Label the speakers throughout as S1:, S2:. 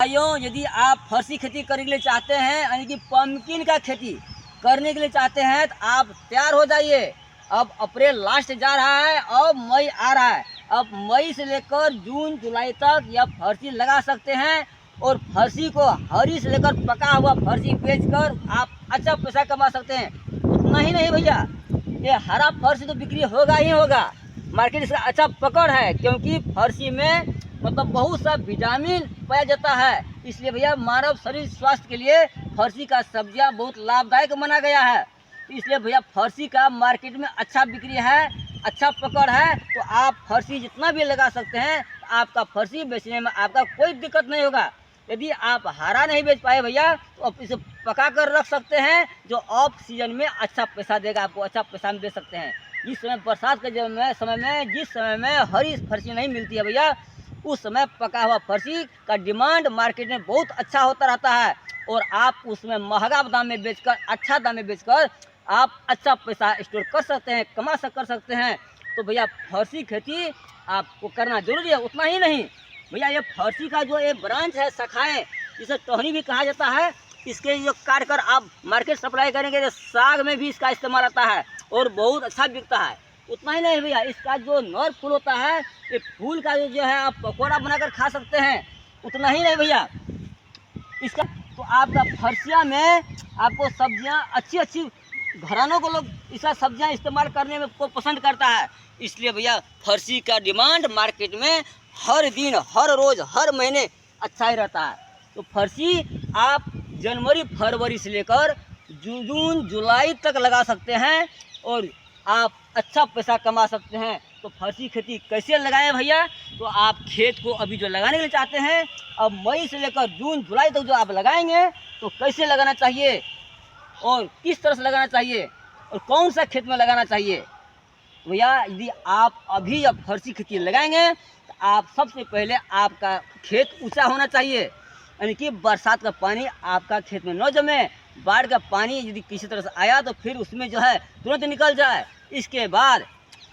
S1: भाइयों, यदि आप फर्सी खेती करने के लिए चाहते हैं, यानी कि पम्पकिन का खेती करने के लिए चाहते हैं, तो आप तैयार हो जाइए। अब अप्रैल लास्ट जा रहा है और मई आ रहा है। अब मई से लेकर जून जुलाई तक यह फर्सी लगा सकते हैं और फर्सी को हरी से लेकर पका हुआ फर्सी बेचकर आप अच्छा पैसा कमा सकते हैं। उतना ही नहीं भैया, ये हरा फर्सी तो बिक्री होगा ही होगा। मार्केट इसका अच्छा पकड़ है, क्योंकि फर्सी में मतलब बहुत सा विटामिन पाया जाता है। इसलिए भैया मानव शरीर स्वास्थ्य के लिए फर्सी का सब्जियां बहुत लाभदायक माना गया है। इसलिए भैया फर्सी का मार्केट में अच्छा बिक्री है, अच्छा पकड़ है। तो आप फर्सी जितना भी लगा सकते हैं, आपका फर्सी बेचने में आपका कोई दिक्कत नहीं होगा। यदि आप हरा नहीं बेच पाए भैया, तो आप इसे पका कर रख सकते हैं, जो ऑफ सीजन में अच्छा पैसा देगा, आपको अच्छा पैसा दे सकते हैं। जिस समय बरसात के समय में जिस समय में हरी फर्सी नहीं मिलती है भैया, उस समय पका हुआ फर्सी का डिमांड मार्केट में बहुत अच्छा होता रहता है और आप उसमें महंगा दाम में बेचकर, अच्छा दाम में बेचकर आप अच्छा पैसा स्टोर कर सकते हैं, कर सकते हैं। तो भैया फर्सी खेती आपको करना जरूरी है। उतना ही नहीं भैया, ये फर्सी का जो ये ब्रांच है, शाखाएं, इसे टहनी भी कहा जाता है। इसके जो काट कर आप मार्केट सप्लाई करेंगे तो साग में भी इसका इस्तेमाल आता है और बहुत अच्छा बिकता है। उतना ही नहीं भैया, इसका जो नर फूल होता है, ये फूल का जो है आप पकौड़ा बनाकर खा सकते हैं। उतना ही नहीं भैया, इसका तो आपका फर्सिया में आपको सब्जियां अच्छी घरानों को लोग इसका सब्जियां इस्तेमाल करने में को पसंद करता है। इसलिए भैया फर्सी का डिमांड मार्केट में हर दिन, हर रोज़, हर महीने अच्छा ही रहता है। तो फर्सी आप जनवरी फरवरी से लेकर जून जुलाई तक लगा सकते हैं और आप अच्छा पैसा कमा सकते हैं। तो फर्सी खेती कैसे लगाएं भैया? तो आप खेत को अभी जो लगाने के लिए चाहते हैं, अब मई से लेकर जून जुलाई तक जो आप लगाएंगे, तो कैसे लगाना चाहिए और किस तरह से लगाना चाहिए और कौन सा खेत में लगाना चाहिए भैया? यदि आप अभी अब फर्सी खेती लगाएंगे, तो आप सबसे पहले आपका खेत ऊंचा होना चाहिए, यानी कि बरसात का पानी आपका खेत में न जमे। बाढ़ का पानी यदि किसी तरह से आया तो फिर उसमें जो है तुरंत निकल जाए। इसके बाद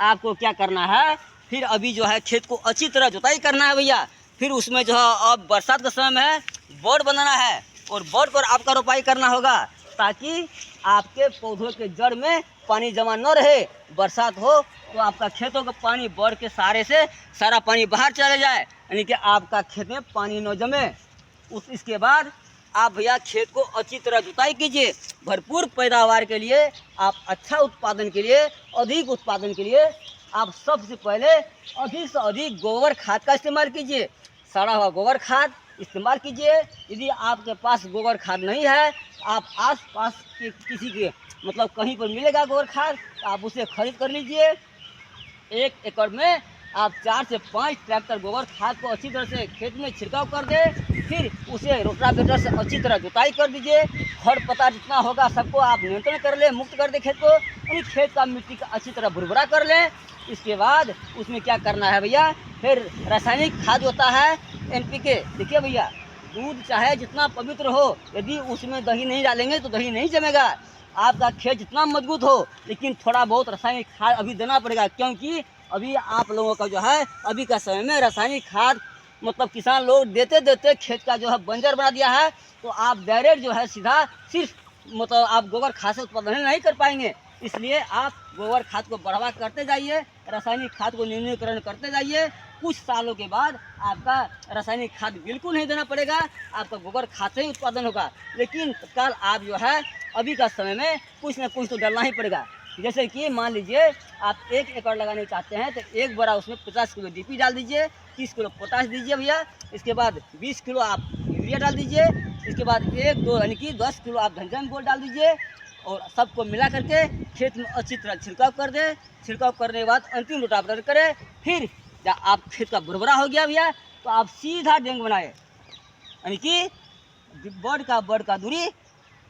S1: आपको क्या करना है, फिर अभी जो है खेत को अच्छी तरह जुताई करना है भैया। फिर उसमें जो है अब बरसात का समय है, बोर्ड बनाना है और बोर्ड पर आपका रोपाई करना होगा, ताकि आपके पौधों के जड़ में पानी जमा न रहे। बरसात हो तो आपका खेतों का पानी बोर्ड के सहारे से सारा पानी बाहर चले जाए, यानी कि आपका खेत में पानी न जमे। इसके बाद आप भैया खेत को अच्छी तरह जुताई कीजिए। भरपूर पैदावार के लिए, आप अच्छा उत्पादन के लिए, अधिक उत्पादन के लिए आप सबसे पहले अधिक से अधिक गोबर खाद का इस्तेमाल कीजिए। सड़ा हुआ गोबर खाद इस्तेमाल कीजिए। यदि आपके पास गोबर खाद नहीं है, आप आस-पास के किसी के मतलब कहीं पर मिलेगा गोबर खाद, तो आप उसे खरीद कर लीजिए। 1 एकड़ में आप 4 से 5 ट्रैक्टर गोबर खाद को अच्छी तरह से खेत में छिड़काव कर दें। फिर उसे रोटावेटर से अच्छी तरह जुताई कर दीजिए। खर पत्ता जितना होगा सबको आप नियंत्रण कर लें, मुक्त कर दें खेत को, यानी खेत का मिट्टी का अच्छी तरह भुरभुरा कर लें। इसके बाद उसमें क्या करना है भैया, फिर रासायनिक खाद होता है NPK। देखिए भैया, दूध चाहे जितना पवित्र हो, यदि उसमें दही नहीं डालेंगे तो दही नहीं जमेगा। आपका खेत जितना मजबूत हो, लेकिन थोड़ा बहुत रासायनिक खाद अभी देना पड़ेगा, क्योंकि अभी आप लोगों का जो है अभी का समय में रासायनिक खाद मतलब किसान लोग देते देते खेत का जो है बंजर बना दिया है। तो आप डायरेक्ट जो है सीधा सिर्फ मतलब आप गोबर खाद से उत्पादन नहीं कर पाएंगे। इसलिए आप गोबर खाद को बढ़ावा करते जाइए, रासायनिक खाद को न्यूनीकरण करते जाइए। कुछ सालों के बाद आपका रासायनिक खाद बिल्कुल नहीं देना पड़ेगा, आपका गोबर खाद से ही उत्पादन होगा। लेकिन कल आप जो है अभी का समय में कुछ न कुछ तो डालना ही पड़ेगा। जैसे कि मान लीजिए आप 1 एकड़ लगाने चाहते हैं, तो एक बड़ा उसमें 50 किलो DP डाल दीजिए, 30 किलो पोटाश दीजिए भैया। इसके बाद 20 किलो आप यूरिया डाल दीजिए। इसके बाद 1-2 यानी कि 10 किलो आप धनजन गोल्ड डाल दीजिए और सबको मिला करके खेत में अच्छी तरह छिड़काव कर दें। छिड़काव करने के बाद अंतिम रोटावेटर करें। फिर जब आप खेत का भुरभुरा हो गया भैया, तो आप सीधा डेंग बनाए, यानी कि बड़ का दूरी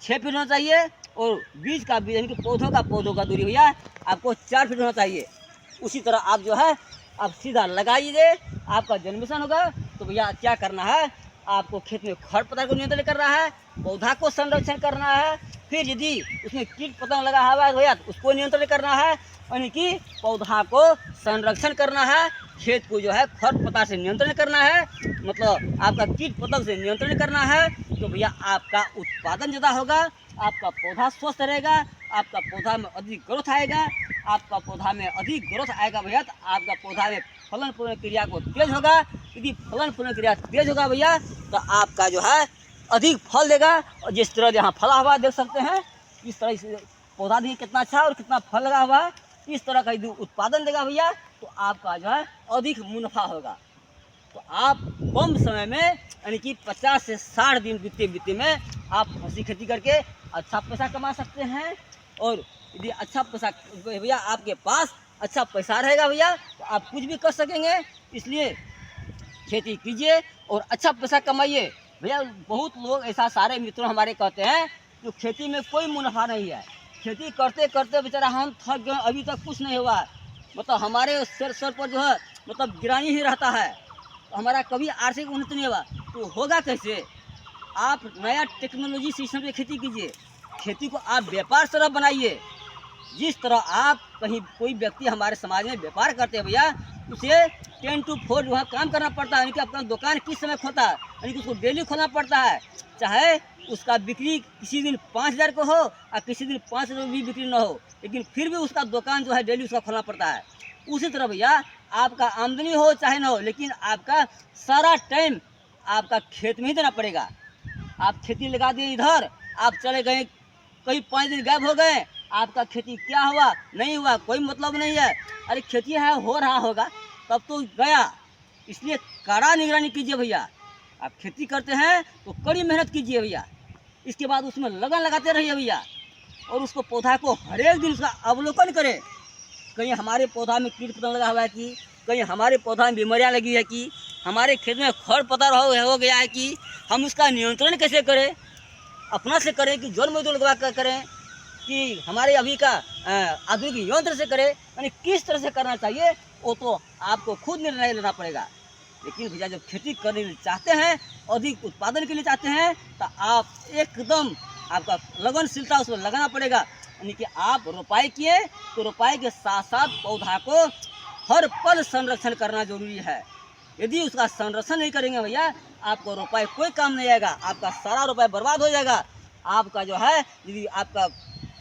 S1: 6 फीट होना चाहिए और बीज का बीज यानी कि पौधों का दूरी भैया आपको 4 फीट होना चाहिए। उसी तरह आप जो है आप सीधा लगाइए, आपका जन्मेशन होगा। तो भैया क्या करना है, आपको खेत में खरपतवार को नियंत्रण करना है, पौधा को संरक्षण करना है। फिर यदि उसमें कीट पतंग लगा हुआ है भैया, तो उसको नियंत्रण करना है, यानी कि पौधा को संरक्षण करना है। खेत को जो है खरपतवार से नियंत्रण करना है, मतलब आपका कीट पतंग से नियंत्रण करना है, तो भैया आपका उत्पादन ज़्यादा होगा, आपका पौधा स्वस्थ रहेगा, आपका पौधा में अधिक ग्रोथ आएगा, आपका पौधा में अधिक ग्रोथ आएगा भैया, तो आपका पौधा में फलन पूर्ण क्रिया को तेज होगा। यदि फलन पूर्ण क्रिया तेज होगा भैया, तो आपका जो है अधिक फल देगा। और जिस तरह यहाँ फला हुआ देख सकते हैं, इस तरह से पौधा भी कितना अच्छा और कितना फल लगा हुआ है, इस तरह का यदि उत्पादन देगा भैया, तो आपका जो है अधिक मुनाफा होगा। तो आप कम समय में यानी कि 50 से 60 दिन बीते में आप फर्सी खेती करके अच्छा पैसा कमा सकते हैं। और यदि अच्छा पैसा भैया आपके पास अच्छा पैसा रहेगा भैया, तो आप कुछ भी कर सकेंगे। इसलिए खेती कीजिए और अच्छा पैसा कमाइए भैया। बहुत लोग ऐसा सारे मित्रों हमारे कहते हैं कि खेती में कोई मुनाफा नहीं है, खेती करते करते बेचारा हम थक गए, अभी तक कुछ नहीं हुआ, मतलब हमारे सर पर जो है मतलब गिरानी ही रहता है, तो हमारा कभी आर्थिक उन्नति नहीं हुआ। तो होगा कैसे? आप नया टेक्नोलॉजी सिस्टम से खेती कीजिए, खेती को आप व्यापार तरह बनाइए। जिस तरह आप कहीं कोई व्यक्ति हमारे समाज में व्यापार करते हैं भैया, उसे 10 to 4 वहाँ काम करना पड़ता है, यानी कि अपना दुकान किस समय खोलता है, यानी कि उसको डेली खोलना पड़ता है। चाहे उसका बिक्री किसी दिन 5,000 को हो और किसी दिन 5,000 भी बिक्री न हो, लेकिन फिर भी उसका दुकान जो है डेली उसका खोलना पड़ता है। उसी तरह भैया आपका आमदनी हो चाहे न हो, लेकिन आपका सारा टाइम आपका खेत में ही देना पड़ेगा। आप खेती लगा दिए इधर, आप चले गए कई 5 दिन गायब हो गए, आपका खेती क्या हुआ नहीं हुआ कोई मतलब नहीं है। अरे खेती है हो रहा होगा तब तो गया। इसलिए कड़ा निगरानी कीजिए भैया। आप खेती करते हैं तो कड़ी मेहनत कीजिए भैया, इसके बाद उसमें लगन लगाते रहिए भैया। और उसको पौधा को हर एक दिन उसका अवलोकन करें, कहीं हमारे पौधा में कीट पतंग लगा हुआ है कि, कहीं हमारे पौधा में बीमारियाँ लगी है कि, हमारे खेत में खरपतवार हो गया है कि, हम उसका नियंत्रण कैसे करें, अपना से करें कि जल मजदूर लगवा कर करें कि हमारे अभी का आधुनिक यंत्र से करें, यानी किस तरह से करना चाहिए वो तो आपको खुद निर्णय लेना पड़ेगा। लेकिन भैया जब खेती करने के लिए चाहते हैं, अधिक उत्पादन के लिए चाहते हैं, तो आप एकदम आपका लगनशीलता उसमें लगाना पड़ेगा। यानी कि आप रोपाई किए तो रोपाई के साथ साथ पौधा को हर पल संरक्षण करना जरूरी है। यदि उसका संरक्षण नहीं करेंगे भैया, आपको रुपये कोई काम नहीं आएगा, आपका सारा रुपये बर्बाद हो जाएगा। आपका जो है यदि आपका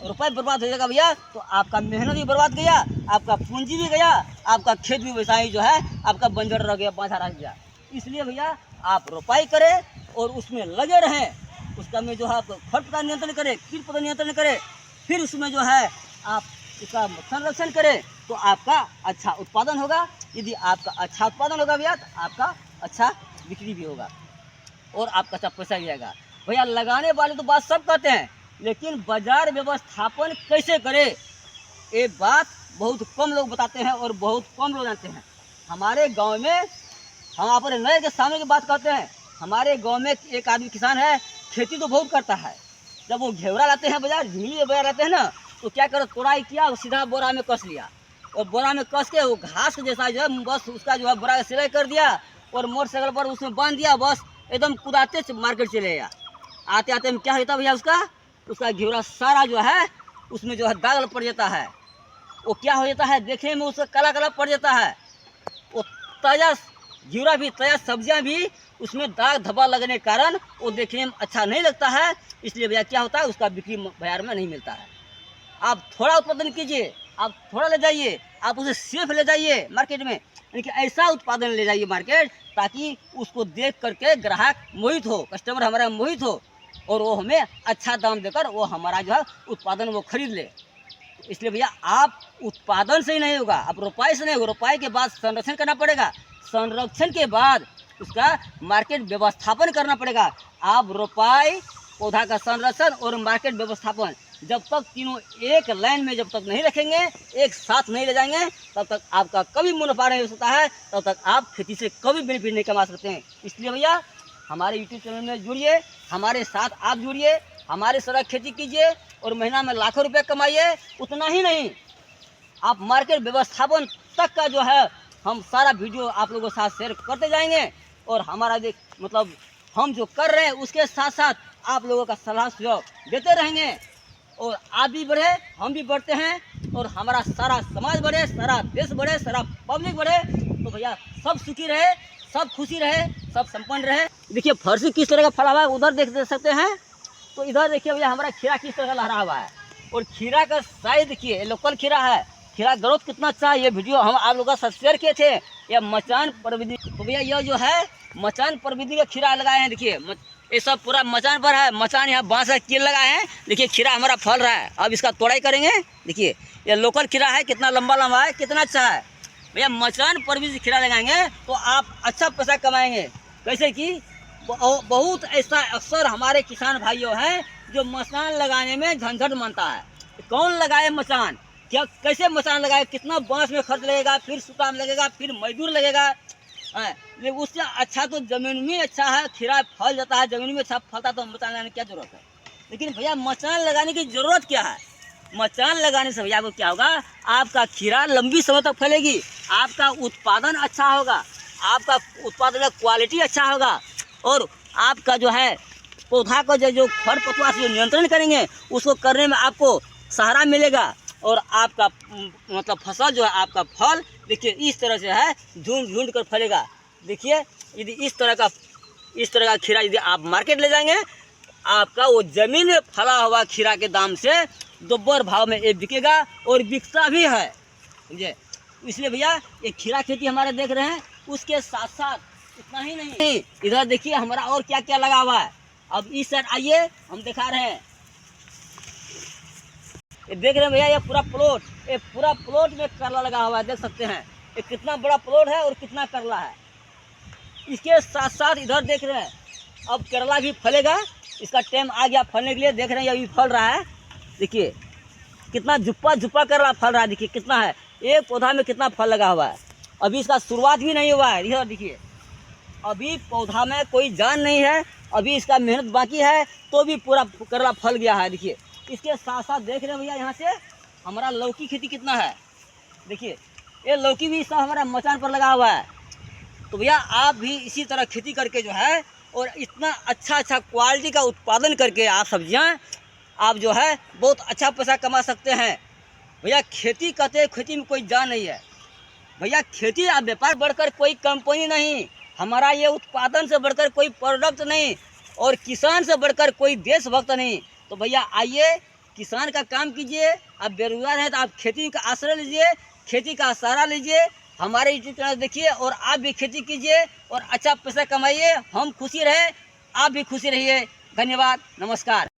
S1: रुपये बर्बाद हो जाएगा भैया, तो आपका मेहनत भी बर्बाद गया, आपका पूंजी भी गया, आपका खेत भी वैसा ही जो है आपका बंजर रह गया, बाँझा रह गया। इसलिए भैया आप रोपाई करें और उसमें लगे रहें, उसका में जो है आप खरपतवार नियंत्रण करें, कीट पतंग नियंत्रण करें, फिर उसमें जो है आप उसका संरक्षण करें, तो आपका अच्छा उत्पादन होगा। यदि आपका अच्छा उत्पादन होगा भैया, तो आपका अच्छा बिक्री भी होगा और आपका अच्छा पैसा भी आएगा। भैया लगाने वाले तो बात सब कहते हैं, लेकिन बाजार व्यवस्थापन कैसे करें ये बात बहुत कम लोग बताते हैं और बहुत कम लोग जानते हैं। हमारे गांव में हम अपने नए के सामने की बात करते हैं। हमारे गांव में एक आदमी किसान है, खेती तो बहुत करता है। जब वो घेवड़ा लाते हैं बाजार, झिंगली बाजार लाते हैं ना, तो क्या करो, तोड़ाई किया और सीधा बोरा में कस लिया, और बोरा में कस के वो घास के जैसा जो है बस उसका जो है बोरा का सिलाई कर दिया और मोटरसाइकिल पर उसमें बांध दिया, बस एकदम कुदाते मार्केट चले गया। आते आते में क्या होता भैया, उसका घेवड़ा सारा जो है उसमें जो है दाग पड़ जाता है। वो क्या हो जाता है, देखने में उसका काला काला पड़ जाता है। वो ताज़ा घेवड़ा भी, ताज़ा सब्जियां भी उसमें दाग धब्बा लगने के कारण वो देखने में अच्छा नहीं लगता है। इसलिए भैया क्या होता है, उसका बिक्री बाजार में नहीं मिलता है। आप थोड़ा उत्पादन कीजिए, आप थोड़ा ले जाइए, आप उसे सिर्फ ले जाइए मार्केट में, यानी कि ऐसा उत्पादन ले जाइए मार्केट ताकि उसको देख करके ग्राहक मोहित हो, कस्टमर हमारा मोहित हो और वो हमें अच्छा दाम देकर वो हमारा जो है उत्पादन वो खरीद ले। इसलिए भैया आप उत्पादन से ही नहीं होगा, आप रोपाई से नहीं होगा, रोपाई के बाद संरक्षण करना पड़ेगा, संरक्षण के बाद उसका मार्केट व्यवस्थापन करना पड़ेगा। आप रोपाई, पौधा का संरक्षण और मार्केट व्यवस्थापन जब तक तीनों एक लाइन में जब तक नहीं रखेंगे, एक साथ नहीं ले जाएंगे, तब तक आपका कभी मुनाफा नहीं हो सकता है, तब तक आप खेती से कभी बेनिफिट नहीं कमा सकते हैं। इसलिए भैया हमारे यूट्यूब चैनल में जुड़िए, हमारे साथ आप जुड़िए, हमारे साथ खेती कीजिए और महीना में लाखों रुपए कमाइए। उतना ही नहीं, आप मार्केट व्यवस्थापन तक का जो है हम सारा वीडियो आप लोगों के साथ शेयर करते जाएंगे और हमारा मतलब हम जो कर रहे हैं उसके साथ साथ आप लोगों का सलाह सुझाव देते रहेंगे और आप भी बढ़े, हम भी बढ़ते हैं और हमारा सारा समाज बढ़े, सारा देश बढ़े, सारा पब्लिक बढ़े। तो भैया सब सुखी रहे, सब खुशी रहे, सब संपन्न रहे। देखिए फर्सी किस तरह का फला हुआ है, उधर देख सकते हैं। तो इधर देखिए भैया हमारा खीरा किस तरह का लहरा हुआ है, और खीरा का साइज देखिए, लोकल खीरा है, खीरा ग्रोथ कितना अच्छा है। ये वीडियो हम आप लोगों के साथ शेयर किए थे। यह मचान प्रविधि, तो भैया यह जो है मचान प्रविधि का खीरा लगाए हैं। देखिए ये सब पूरा मचान पर है, मचान यहाँ बांस का कील लगाए हैं। देखिए खीरा हमारा फल रहा है, अब इसका तोड़ाई करेंगे। देखिए ये लोकल खीरा है, कितना लंबा लंबा है, कितना अच्छा है। भैया मचान प्रविधि खीरा लगाएंगे तो आप अच्छा पैसा कमाएंगे। कैसे कि बहुत ऐसा अक्सर हमारे किसान भाइयों हैं जो मचान लगाने में झंझट मानता है। कौन लगाए मचान, क्या कैसे मचान लगाए, कितना बांस में खर्च लगेगा, फिर सूता में लगेगा, फिर मजदूर लगेगा। लेकिन उससे अच्छा तो ज़मीन में अच्छा है, खीरा फल जाता है, ज़मीन में अच्छा फलता, तो मचान लगाने की क्या ज़रूरत है। लेकिन भैया मचान लगाने की ज़रूरत क्या है, मचान लगाने से भैया आपको क्या होगा, आपका खीरा लंबी समय तक फैलेगी, आपका उत्पादन अच्छा होगा, आपका उत्पादन का क्वालिटी अच्छा होगा, और आपका जो है पौधा को जो खरपतवार से जो नियंत्रण करेंगे उसको करने में आपको सहारा मिलेगा, और आपका मतलब फसल जो है, आपका फल देखिए इस तरह से है, झूम झूम कर फलेगा। देखिए यदि इस तरह का खीरा यदि आप मार्केट ले जाएंगे, आपका वो ज़मीन में फला हुआ खीरा के दाम से दोब्बर भाव में ये बिकेगा, और बिकता भी है, समझे। इसलिए भैया ये खीरा खेती हमारे देख रहे हैं, उसके साथ साथ इतना ही नहीं, इधर देखिए हमारा और क्या क्या लगा हुआ है। अब इस साइड आइए, हम दिखा रहे हैं। ये देख रहे हैं भैया, ये पूरा प्लॉट में करला लगा हुआ है, देख सकते हैं ये कितना बड़ा प्लॉट है और कितना करला है। इसके साथ साथ इधर देख रहे हैं अब करला भी फलेगा, इसका टाइम आ गया फलने के लिए। देख रहे हैं ये अभी फल रहा है, देखिए कितना झुप्पा झुप्पा करला फल रहा है। देखिए कितना है, एक पौधा में कितना फल लगा हुआ है। अभी इसका शुरुआत भी नहीं हुआ है, इधर देखिए अभी पौधा में कोई जान नहीं है, अभी इसका मेहनत बाकी है, तो भी पूरा करला फल गया है। देखिए इसके साथ साथ देख रहे हैं भैया यहाँ से हमारा लौकी खेती कितना है। देखिए ये लौकी भी इसका हमारा मचान पर लगा हुआ है। तो भैया आप भी इसी तरह खेती करके जो है, और इतना अच्छा क्वालिटी का उत्पादन करके आप सब्जियाँ आप जो है बहुत अच्छा पैसा कमा सकते हैं। भैया खेती करते हैं, खेती में कोई जान नहीं है भैया। खेती आप व्यापार बढ़कर कोई कंपनी नहीं, हमारा ये उत्पादन से बढ़कर कोई प्रोडक्ट नहीं, और किसान से बढ़कर कोई देशभक्त नहीं। तो भैया आइए किसान का काम कीजिए, आप बेरोजगार हैं तो आप खेती का आश्रय लीजिए, खेती का सहारा लीजिए, हमारे यूट्यूब चैनल देखिए, और आप भी खेती कीजिए और अच्छा पैसा कमाइए। हम खुशी रहे, आप भी खुशी रहिए। धन्यवाद, नमस्कार।